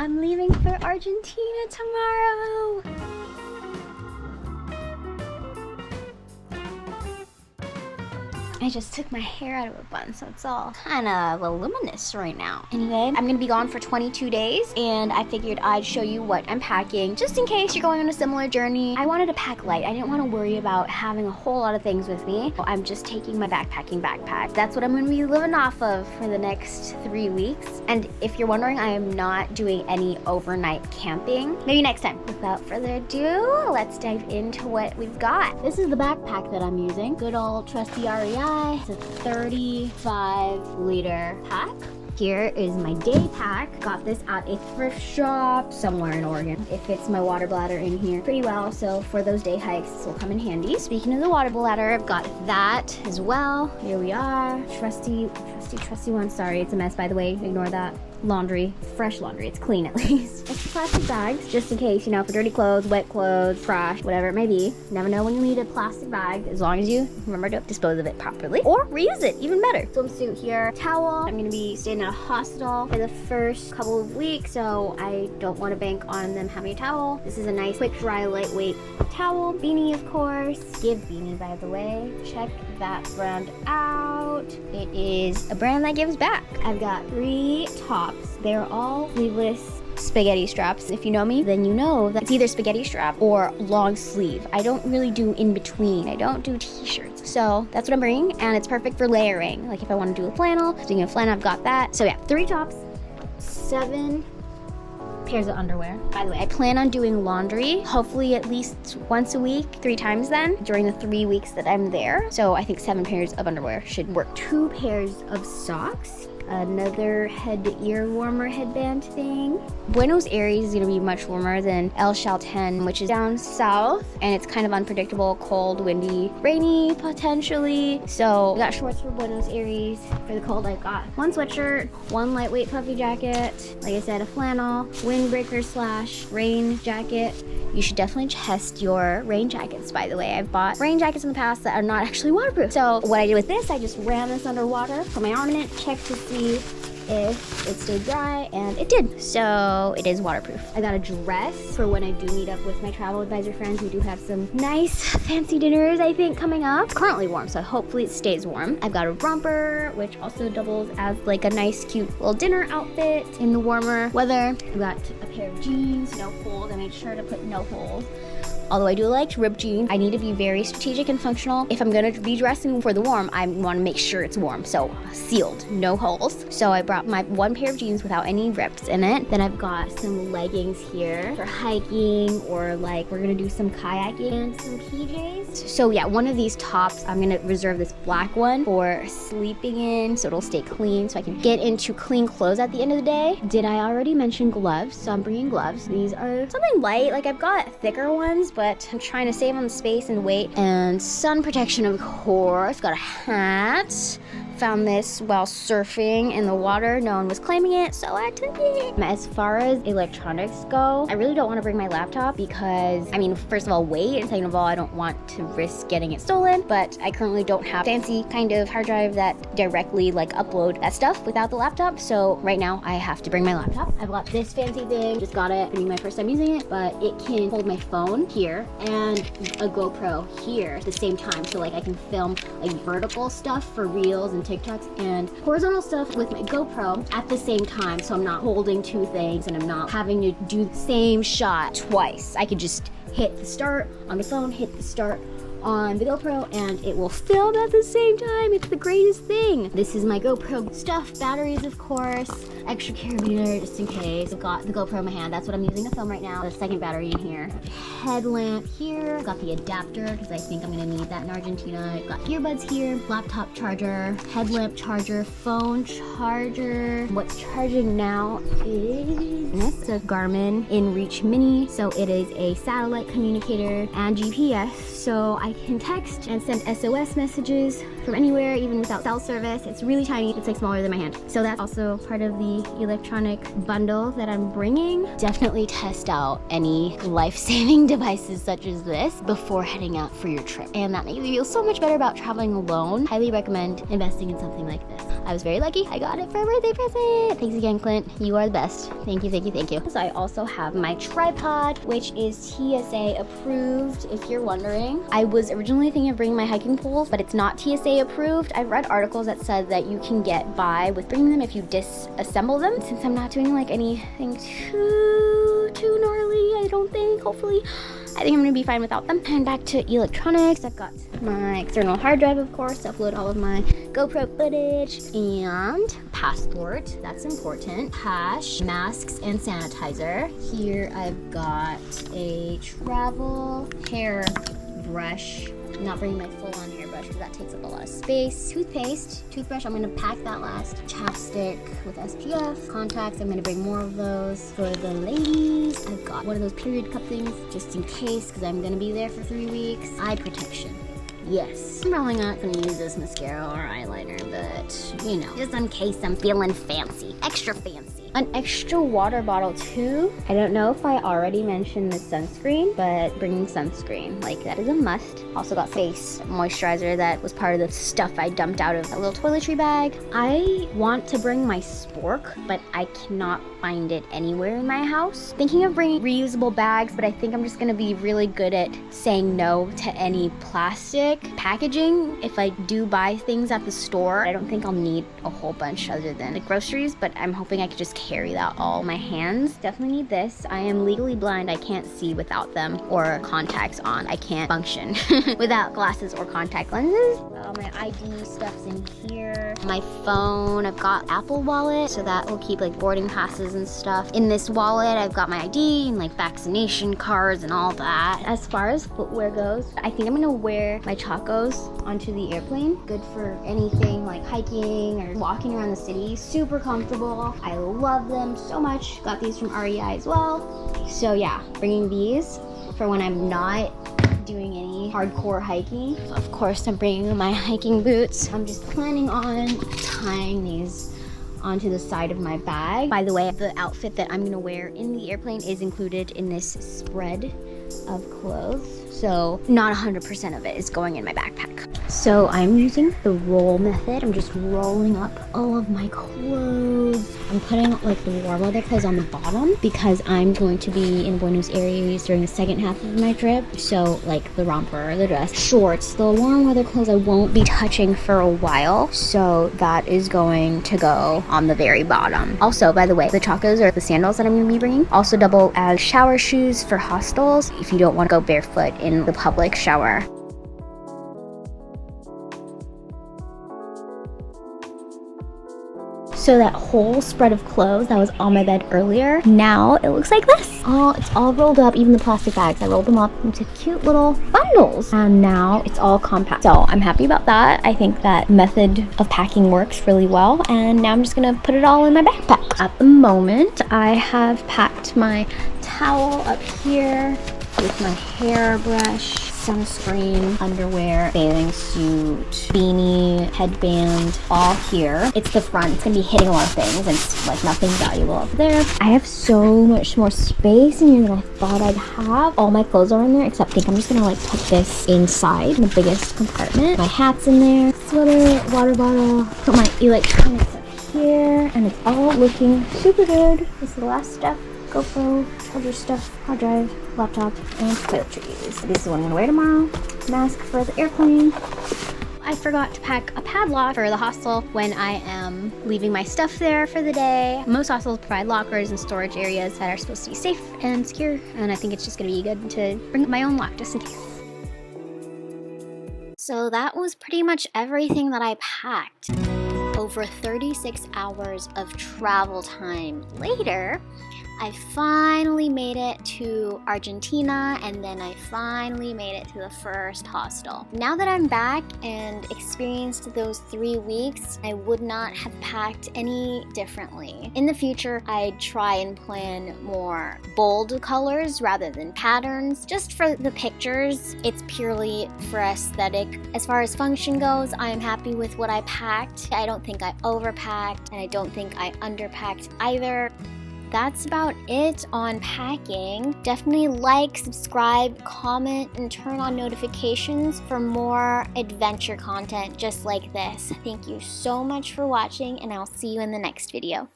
I'm leaving for Argentina tomorrow. I just took my hair out of a bun, so it's all kind of voluminous right now. Anyway, I'm gonna be gone for 22 days, and I figured I'd show you what I'm packing, just in case you're going on a similar journey. I wanted to pack light. I didn't want to worry about having a whole lot of things with me. I'm just taking my backpacking backpack. That's what I'm gonna be living off of for the next 3 weeks. And if you're wondering, I am not doing any overnight camping. Maybe next time. Without further ado, let's dive into what we've got. This is the backpack that I'm using. Good old trusty REI. It's a 35-liter pack. Here is my day pack. Got this at a thrift shop somewhere in Oregon. It fits my water bladder in here pretty well, so for those day hikes, this will come in handy. Speaking of the water bladder, I've got that as well. Here we are. Trusty one. Sorry, it's a mess, by the way. Ignore that. Laundry, fresh laundry. It's clean at least. Extra plastic bags, just in case, you know, for dirty clothes, wet clothes, trash, whatever it may be. Never know when you need a plastic bag, as long as you remember to dispose of it properly or reuse it, even better. Swimsuit here, towel. I'm gonna be staying at a hostel for the first couple of weeks, so I don't want to bank on them having a towel. This is a nice, quick, dry, lightweight towel. Beanie, of course. Give beanie, by the way. Check that brand out. It is a brand that gives back. I've got 3 tops. They're all sleeveless spaghetti straps. If you know me, then you know that it's either spaghetti strap or long sleeve. I don't really do in between. I don't do t-shirts. So that's what I'm bringing, and it's perfect for layering. Like if I want to do a flannel, doing a flannel, I've got that. So yeah, 3 tops, 7 pairs of underwear. By the way, I plan on doing laundry, hopefully at least once a week, 3 times then, during the 3 weeks that I'm there. So I think 7 pairs of underwear should work. 2 pairs of socks. Another head to ear warmer headband thing. Buenos Aires is gonna be much warmer than El Chalten, which is down south, and it's kind of unpredictable, cold, windy, rainy potentially. So I got shorts for Buenos Aires. For the cold, I've got 1 sweatshirt, 1 lightweight puffy jacket, like I said, a flannel, windbreaker / rain jacket. You should definitely test your rain jackets, by the way. I've bought rain jackets in the past that are not actually waterproof. So what I did with this, I just ran this underwater, put my arm in it, checked to see if it stayed dry, and it did. So it is waterproof. I got a dress for when I do meet up with my travel advisor friends. We do have some nice fancy dinners, I think, coming up. It's currently warm, so hopefully it stays warm. I've got a romper, which also doubles as like a nice, cute little dinner outfit in the warmer weather. I've got a pair of jeans, no holes. I made sure to put no holes. Although I do like ripped jeans, I need to be very strategic and functional. If I'm gonna be dressing for the warm, I wanna make sure it's warm. So sealed, no holes. So I brought my 1 pair of jeans without any rips in it. Then I've got some leggings here for hiking, or like we're gonna do some kayaking, and some PJs. So yeah, one of these tops, I'm gonna reserve this black one for sleeping in, so it'll stay clean, so I can get into clean clothes at the end of the day. Did I already mention gloves? So I'm bringing gloves. These are something light, like I've got thicker ones, but I'm trying to save on the space and weight. And sun protection, of course. Got a hat. Found this while surfing in the water. No one was claiming it, so I took it. As far as electronics go, I really don't want to bring my laptop because, I mean, first of all, weight, and second of all, I don't want to risk getting it stolen. But I currently don't have fancy kind of hard drive that directly like upload that stuff without the laptop. So right now I have to bring my laptop. I've got this fancy thing, just got it. It's gonna be my first time using it, but it can hold my phone here and a GoPro here at the same time. So like I can film like vertical stuff for reels and TikToks and horizontal stuff with my GoPro at the same time, so I'm not holding 2 things and I'm not having to do the same shot twice. I could just hit the start on the phone, hit the start on the GoPro, and it will film at the same time. It's the greatest thing. This is my GoPro stuff, batteries of course, extra carabiner just in case. I've got the GoPro in my hand. That's what I'm using to film right now. The second battery in here. Headlamp here. Got the adapter because I think I'm gonna need that in Argentina. I've got earbuds here, laptop charger, headlamp charger, phone charger. What's charging now is a Garmin InReach Mini. So it is a satellite communicator and GPS. So I can text and send SOS messages from anywhere, even without cell service. It's really tiny. It's like smaller than my hand. So that's also part of the electronic bundle that I'm bringing. Definitely test out any life-saving devices such as this before heading out for your trip. And that makes you feel so much better about traveling alone. Highly recommend investing in something like this. I was very lucky. I got it for a birthday present. Thanks again, Clint. You are the best. Thank you, thank you, thank you. So I also have my tripod, which is TSA approved, if you're wondering. I was originally thinking of bringing my hiking poles, but it's not TSA approved. I've read articles that said that you can get by with bringing them if you disassemble them. Since I'm not doing like anything too gnarly, I don't think, hopefully, I think I'm gonna be fine without them. And back to electronics, I've got my external hard drive, of course, to upload all of my GoPro footage, and passport, that's important, cash, masks, and sanitizer. Here I've got a travel hair brush. I'm not bringing my full-on hairbrush because that takes up a lot of space. Toothbrush, I'm gonna pack that last. Chapstick with SPF. Contacts, I'm gonna bring more of those. For the ladies, I've got one of those period cup things just in case because I'm gonna be there for 3 weeks. Eye protection. Yes. I'm probably not gonna use this mascara or eyeliner, but you know, just in case I'm feeling fancy, extra fancy. An extra water bottle too. I don't know if I already mentioned the sunscreen, but bringing sunscreen, like that is a must. Also got face moisturizer that was part of the stuff I dumped out of a little toiletry bag. I want to bring my spork, but I cannot find it anywhere in my house. Thinking of bringing reusable bags, but I think I'm just gonna be really good at saying no to any plastic packaging. If I do buy things at the store, I don't think I'll need a whole bunch other than the groceries, but I'm hoping I could just carry that all in my hands. Definitely need this. I am legally blind. I can't see without them or contacts on. I can't function without glasses or contact lenses. My ID stuff's in here. My phone, I've got Apple Wallet, so that will keep like boarding passes and stuff. In this wallet, I've got my ID and like vaccination cards and all that. As far as footwear goes, I think I'm gonna wear my Chacos onto the airplane. Good for anything like hiking or walking around the city. Super comfortable. I love them so much. Got these from REI as well. So yeah, bringing these for when I'm not doing any hardcore hiking. Of course, I'm bringing my hiking boots. I'm just planning on tying these onto the side of my bag. By the way, the outfit that I'm gonna wear in the airplane is included in this spread of clothes. So not 100% of it is going in my backpack. So I'm using the roll method. I'm just rolling up all of my clothes. I'm putting like the warm weather clothes on the bottom because I'm going to be in Buenos Aires during the second half of my trip. So like the romper, the dress, shorts, the warm weather clothes I won't be touching for a while. So that is going to go on the very bottom. Also, by the way, the Chacos or the sandals that I'm going to be bringing also double as shower shoes for hostels if you don't want to go barefoot in the public shower. So that whole spread of clothes that was on my bed earlier, now it looks like this. It's all rolled up, even the plastic bags. I rolled them up into cute little bundles. And now it's all compact. So I'm happy about that. I think that method of packing works really well. And now I'm just gonna put it all in my backpack. At the moment, I have packed my towel up here with my hairbrush, sunscreen, underwear, bathing suit, beanie, headband, all here. It's the front. It's gonna be hitting a lot of things and it's like nothing valuable up there. I have so much more space in here than I thought I'd have. All my clothes are in there, except I think I'm just gonna like put this inside in the biggest compartment. My hat's in there, sweater, water bottle, put my electronics up here, and it's all looking super good. This is the last stuff. GoPro, charger stuff, hard drive, laptop, and toiletries. This is what I'm gonna wear tomorrow. Mask for the airplane. I forgot to pack a padlock for the hostel when I am leaving my stuff there for the day. Most hostels provide lockers and storage areas that are supposed to be safe and secure, and I think it's just gonna be good to bring my own lock just in case. So that was pretty much everything that I packed. over 36 hours of travel time later, I finally made it to Argentina, and then I finally made it to the first hostel. Now that I'm back and experienced those 3 weeks, I would not have packed any differently. In the future, I'd try and plan more bold colors rather than patterns, just for the pictures. It's purely for aesthetic. As far as function goes, I am happy with what I packed. I don't think I overpacked, and I don't think I underpacked either. That's about it on packing. Definitely like, subscribe, comment, and turn on notifications for more adventure content just like this. Thank you so much for watching, and I'll see you in the next video.